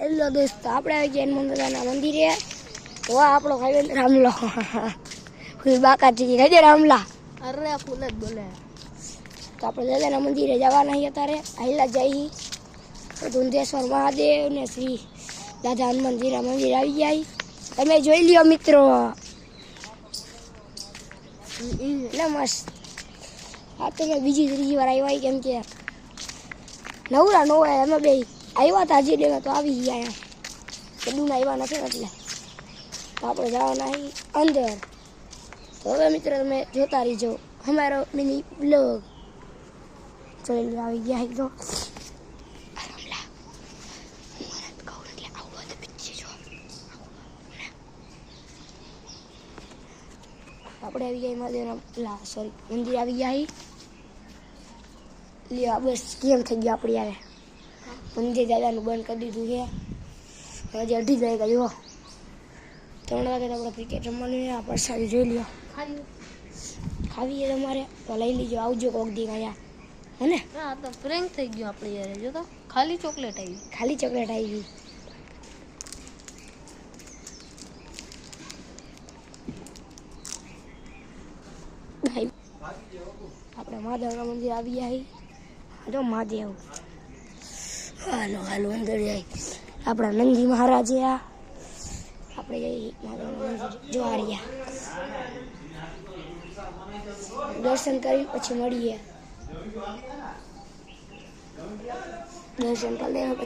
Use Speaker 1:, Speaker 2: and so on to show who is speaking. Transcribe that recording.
Speaker 1: Hello દોસ્તો, આપણે આવી ગયા હનુમાન મંદિરે. તો આપણો ભાઈ રામલો ફૂલ બાકાજી કહી દે રામલા.
Speaker 2: અરે ફૂલ જ બોલે.
Speaker 1: તો આપણે દાદાના મંદિરે જવાના છીએ અત્યારે. આયલા જઈ ધુંધેશ્વર મહાદેવ ને શ્રી દાદા હનુમાનજીના મંદિર આવી જાય. તમે જોઈ લ્યો મિત્રો, એટલે મસ્ત. આ તો મેં બીજી ત્રીજી વાર આવ્યા કેમ કે નવરા ન હોય. અમે બે આવ્યા હતા હજી ડેલા તો આવી ગયા. કદું આવ્યા નથી એટલે તો આપણે જવાના અહીં અંદર. તો હવે મિત્ર તમે જોતા રહીજો અમારો મિની બ્લોગ. જોઈ લો આવી ગયા તો આપણે આવી ગયા મહાદેવના સોરી મંદિર આવી ગયા. લ્યો બસ કેમ થઈ ગયું આપણે યારે મંદિર દાદાનું બંધ કરી દીધું છે. હજી 2:30 વાગ્યા જુઓ. 3 વાગે તો આપણે ક્રિકેટ રમવાની. આ પ્રસાદી જોઈ લ્યો. ખાવી છે તમારે તો લઈ લીજો. આવજો કોક દી અહીંયા હે ને.
Speaker 2: હા તો પ્રેન્ક થઈ ગયો આપણે યાર. જો તો ખાલી ચોકલેટ આવી.
Speaker 1: ખાલી ચોકલેટ આવી ગઈ. આપણે મહાદેવના મંદિર આવી જાય. જો મહાદેવ હાલો હાલો અંદર જાય. આપણા નંદી મહારાજ આ આપણે જઈ મહાદેવના મંદિર જોવારિયા દર્શન કરી પછી મળીએ. દર્શન કરી લેવા